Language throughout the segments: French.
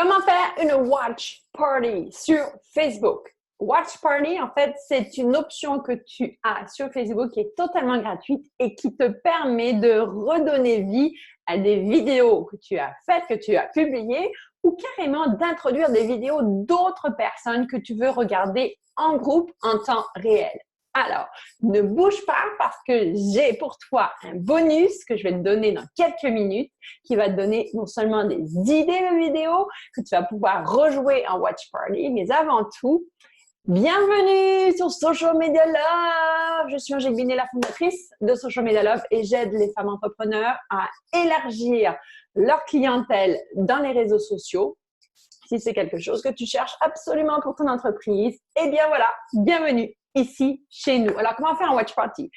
Comment faire une watch party sur Facebook? Watch party, en fait, c'est une option que tu as sur Facebook qui est totalement gratuite et qui te permet de redonner vie à des vidéos que tu as faites, que tu as publiées ou carrément d'introduire des vidéos d'autres personnes que tu veux regarder en groupe en temps réel. Alors, ne bouge pas parce que j'ai pour toi un bonus que je vais te donner dans quelques minutes qui va te donner non seulement des idées de vidéos que tu vas pouvoir rejouer en Watch Party, mais avant tout, bienvenue sur Social Media Love! Je suis Angélique Binet, la fondatrice de Social Media Love et j'aide les femmes entrepreneurs à élargir leur clientèle dans les réseaux sociaux. Si c'est quelque chose que tu cherches absolument pour ton entreprise, eh bien voilà, bienvenue ici chez nous. Alors, comment faire un watch party?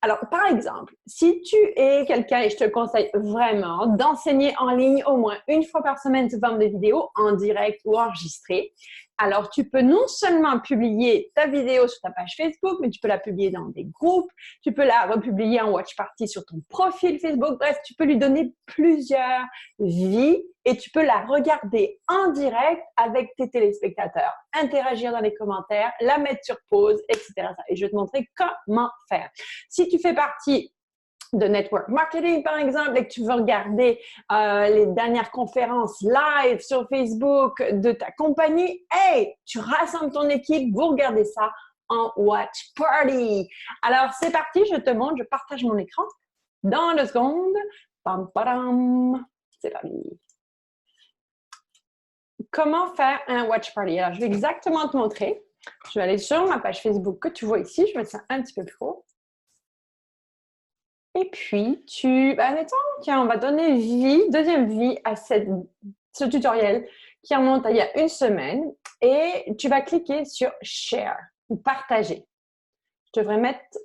Alors, par exemple, si tu es quelqu'un, et je te conseille vraiment d'enseigner en ligne au moins une fois par semaine sous forme de vidéo en direct ou enregistrée, alors tu peux non seulement publier ta vidéo sur ta page Facebook, mais tu peux la publier dans des groupes, tu peux la republier en watch party sur ton profil Facebook. Bref, tu peux lui donner plusieurs vies et tu peux la regarder en direct avec tes téléspectateurs, interagir dans les commentaires, la mettre sur pause, etc. Et je vais te montrer comment faire. Si tu fais partie de network marketing, par exemple, et que tu veux regarder les dernières conférences live sur Facebook de ta compagnie, hey, tu rassembles ton équipe, vous regardez ça en watch party. Alors, c'est parti, je te montre, je partage mon écran dans 2 secondes. Pam, padam. C'est parti. Comment faire un watch party? Alors, je vais exactement te montrer. Je vais aller sur ma page Facebook que tu vois ici. Je vais mettre ça un petit peu plus haut. Et puis, mettons, tiens, on va donner vie, deuxième vie à ce tutoriel qui remonte à il y a 1 semaine et tu vas cliquer sur Share ou Partager. Je devrais mettre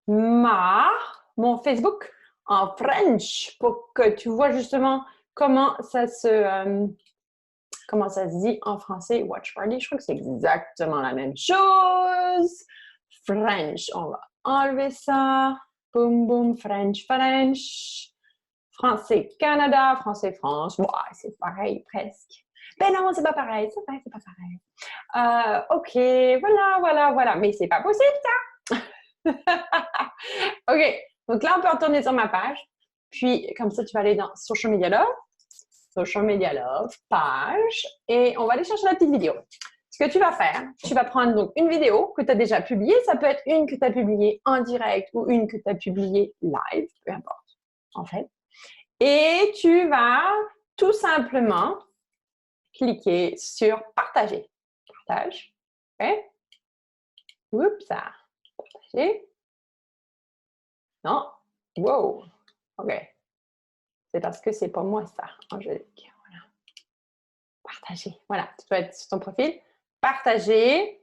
mon Facebook en French pour que tu vois justement comment ça se dit en français, Watch Party. Je crois que c'est exactement la même chose. French, on va enlever ça. Boum, boum, French, French. Français, Canada. Français, France. Ouais, c'est pareil, presque. Ben non, c'est pas pareil. C'est vrai, c'est pas pareil. OK, voilà. Mais c'est pas possible, ça! OK. Donc là, on peut retourner sur ma page. Puis, comme ça, tu vas aller dans Social Media Love, page. Et on va aller chercher la petite vidéo. Ce que tu vas faire, tu vas prendre donc une vidéo que tu as déjà publiée. Ça peut être une que tu as publiée en direct ou une que tu as publiée live, peu importe, en fait. Et tu vas tout simplement cliquer sur Partager. Partage. OK? Oups, ça. Partager. Non. Wow. OK. C'est parce que c'est pas moi, ça, Angélique. Voilà. Partager. Voilà. Tu peux être sur ton profil. Partager.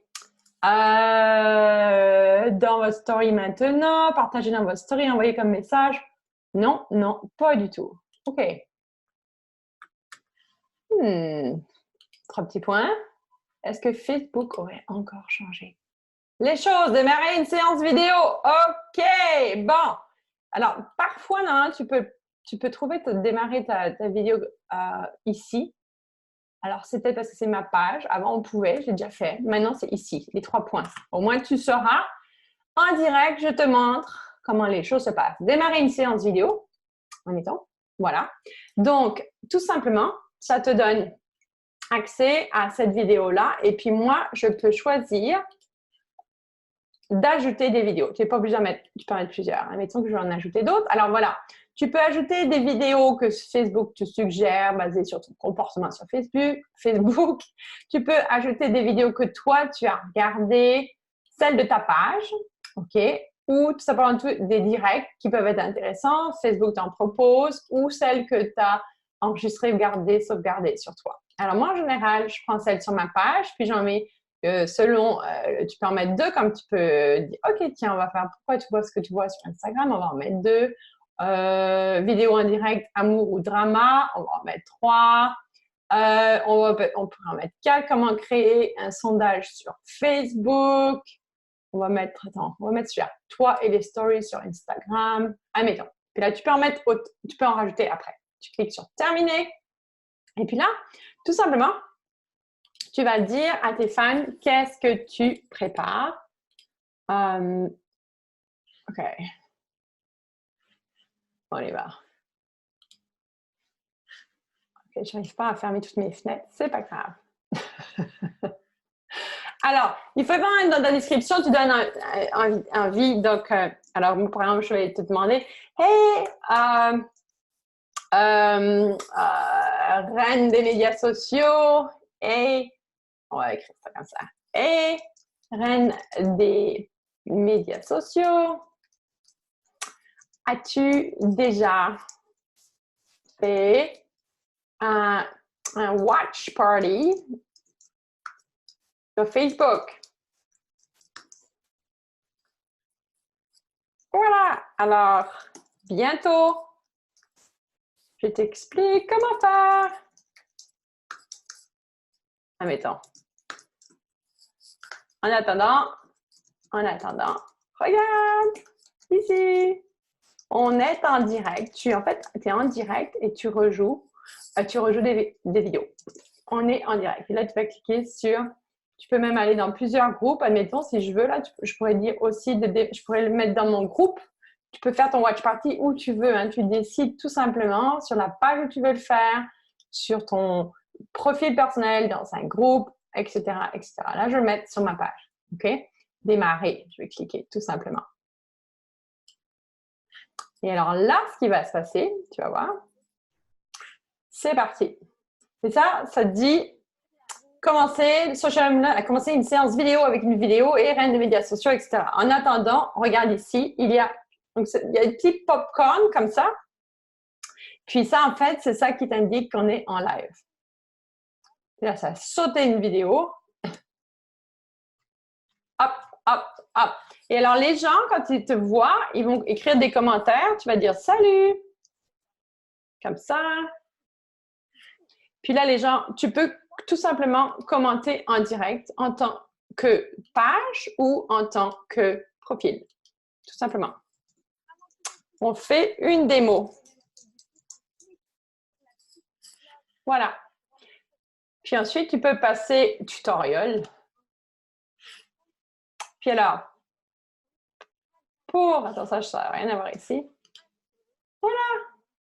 Dans votre story maintenant, partager dans votre story, envoyer comme message. Non, pas du tout. OK. 3 petits points. Est-ce que Facebook aurait encore changé les choses? Démarrer une séance vidéo. OK. Bon. Alors, parfois, non, tu peux démarrer ta vidéo ici. Alors, c'est peut-être parce que c'est ma page. Avant, on pouvait, j'ai déjà fait. Maintenant, c'est ici, les 3 points. Au moins, tu sauras. En direct, je te montre comment les choses se passent. Démarrer une séance vidéo. En étant. Voilà. Donc, tout simplement, ça te donne accès à cette vidéo-là. Et puis, moi, je peux choisir d'ajouter des vidéos. Tu n'es pas obligé d'en mettre, tu peux en mettre plusieurs. Admettons que je vais en ajouter d'autres. Alors, voilà. Tu peux ajouter des vidéos que Facebook te suggère basées sur ton comportement sur Facebook. Tu peux ajouter des vidéos que toi, tu as regardées, celles de ta page, OK? Ou tout simplement des directs qui peuvent être intéressants. Facebook t'en propose ou celles que tu as enregistrées, sauvegardées sur toi. Alors, moi, en général, je prends celles sur ma page, puis j'en mets tu peux en mettre 2 comme tu peux dire, OK, tiens, on va faire pourquoi tu vois ce que tu vois sur Instagram, on va en mettre 2. Vidéo en direct, amour ou drama, on va en mettre 3. On pourrait en mettre 4. Comment créer un sondage sur Facebook. On va mettre celui-là. Toi et les stories sur Instagram. Admettons. Puis là, tu peux en rajouter après. Tu cliques sur terminer. Et puis là, tout simplement, tu vas dire à tes fans qu'est-ce que tu prépares. OK. On y va. OK, je n'arrive pas à fermer toutes mes fenêtres. C'est pas grave. Alors, il faut vraiment dans ta description, tu donnes envie. Donc, alors, par exemple, je vais te demander, hey, reine des médias sociaux, et on va écrire ça comme ça. Et reine des médias sociaux, as-tu déjà fait un watch party sur Facebook? Voilà. Alors, bientôt, je t'explique comment faire. Admettons. En attendant, regarde, ici. On est en direct. En fait, tu es en direct et tu rejoues des vidéos. On est en direct. Et là, tu vas cliquer sur... Tu peux même aller dans plusieurs groupes. Admettons, si je veux, là, je pourrais dire aussi, je pourrais le mettre dans mon groupe. Tu peux faire ton watch party où tu veux. Hein. Tu décides tout simplement sur la page où tu veux le faire, sur ton profil personnel, dans un groupe, etc., etc. Là, je vais le mettre sur ma page. OK? Démarrer. Je vais cliquer tout simplement. Et alors là, ce qui va se passer, tu vas voir, c'est parti. Et ça te dit commencer une séance vidéo avec une vidéo et reine des médias sociaux, etc. En attendant, regarde ici, il y a des petits popcorn comme ça. Puis ça, en fait, c'est ça qui t'indique qu'on est en live. Et là, ça a sauté une vidéo. Hop, hop, hop. Et alors, les gens, quand ils te voient, ils vont écrire des commentaires. Tu vas dire « Salut ». Comme ça. Puis là, les gens, tu peux tout simplement commenter en direct en tant que page ou en tant que profil. Tout simplement. On fait une démo. Voilà. Puis ensuite, tu peux passer tutoriel. Puis alors, attends, ça n'a rien à voir ici. Voilà,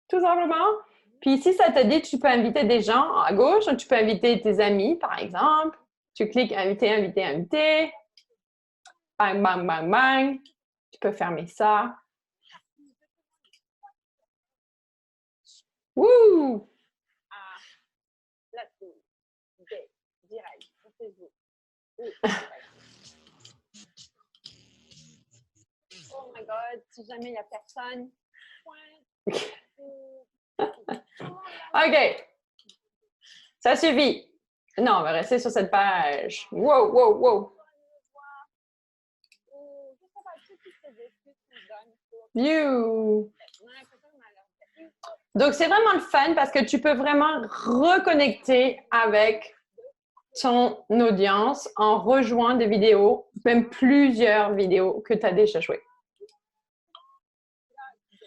tout simplement. Puis si ça te dit, tu peux inviter des gens à gauche, tu peux inviter tes amis, par exemple. Tu cliques inviter, inviter, inviter. Bang, bang, bang, bang. Tu peux fermer ça. Wouh! Direct sur Facebook. Oh my God, si jamais il n'y a personne. OK. Ça suffit. Non, on va rester sur cette page. Wow, wow, wow. View. Donc, c'est vraiment le fun parce que tu peux vraiment reconnecter avec ton audience en rejoignant des vidéos, même plusieurs vidéos que tu as déjà jouées.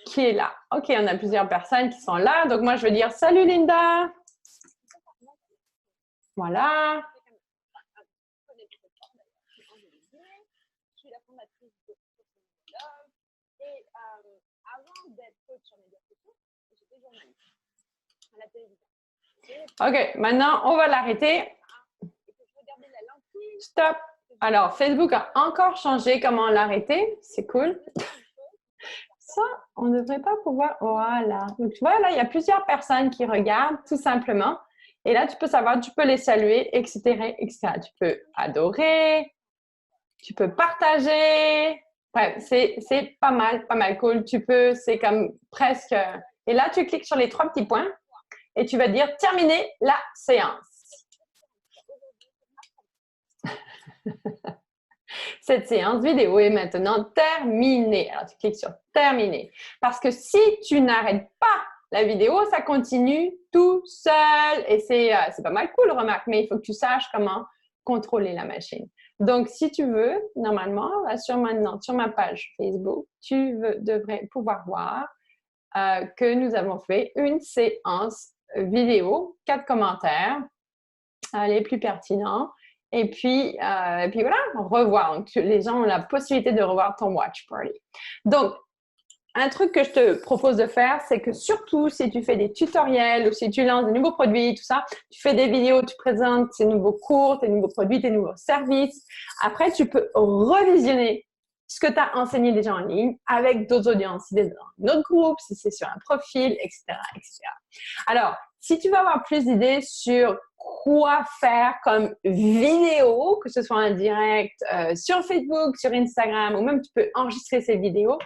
Qui est là? OK, on a plusieurs personnes qui sont là. Donc, moi, je vais dire « Salut, Linda! » Voilà. OK, maintenant, on va l'arrêter. Stop. Alors, Facebook a encore changé comment l'arrêter. C'est cool. Ça, on ne devrait pas pouvoir... Voilà. Donc, tu vois, là, il y a plusieurs personnes qui regardent, tout simplement. Et là, tu peux savoir, tu peux les saluer, etc., etc. Tu peux adorer, tu peux partager. Bref, c'est pas mal cool. Tu peux, c'est comme presque... Et là, tu cliques sur les 3 petits points et tu vas dire « Terminer la séance ». Cette séance vidéo est maintenant terminée. Alors, tu cliques sur « Terminer ». Parce que si tu n'arrêtes pas la vidéo, ça continue tout seul. Et c'est pas mal cool, remarque, mais il faut que tu saches comment contrôler la machine. Donc, si tu veux, normalement, là, sur ma page Facebook, tu devrais pouvoir voir que nous avons fait une séance vidéo, 4 commentaires, les plus pertinents. Et puis voilà, revoir. Donc, les gens ont la possibilité de revoir ton watch party. Donc, un truc que je te propose de faire, c'est que surtout si tu fais des tutoriels ou si tu lances des nouveaux produits, tout ça, tu fais des vidéos, tu présentes tes nouveaux cours, tes nouveaux produits, tes nouveaux services. Après, tu peux revisionner ce que tu as enseigné déjà en ligne avec d'autres audiences, si c'est dans un autre groupe, si c'est sur un profil, etc., etc. Alors, si tu veux avoir plus d'idées sur quoi faire comme vidéo, que ce soit en direct sur Facebook, sur Instagram, ou même tu peux enregistrer ces vidéos,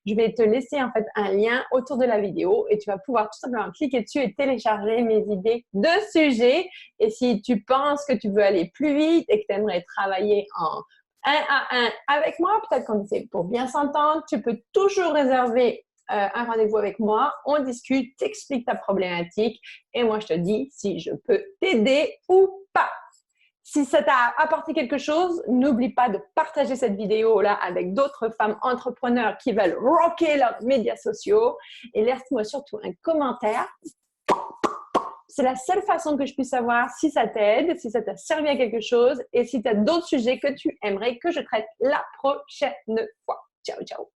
je vais te laisser en fait un lien autour de la vidéo et tu vas pouvoir tout simplement cliquer dessus et télécharger mes idées de sujets. Et si tu penses que tu veux aller plus vite et que tu aimerais travailler en 1 à 1 avec moi, peut-être qu'on essaie pour bien s'entendre, tu peux toujours réserver un rendez-vous avec moi, on discute, t'explique ta problématique et moi je te dis si je peux t'aider ou pas. Si ça t'a apporté quelque chose, n'oublie pas de partager cette vidéo-là avec d'autres femmes entrepreneurs qui veulent rocker leurs médias sociaux et laisse-moi surtout un commentaire. C'est la seule façon que je puisse savoir si ça t'aide, si ça t'a servi à quelque chose et si tu as d'autres sujets que tu aimerais que je traite la prochaine fois. Ciao, ciao!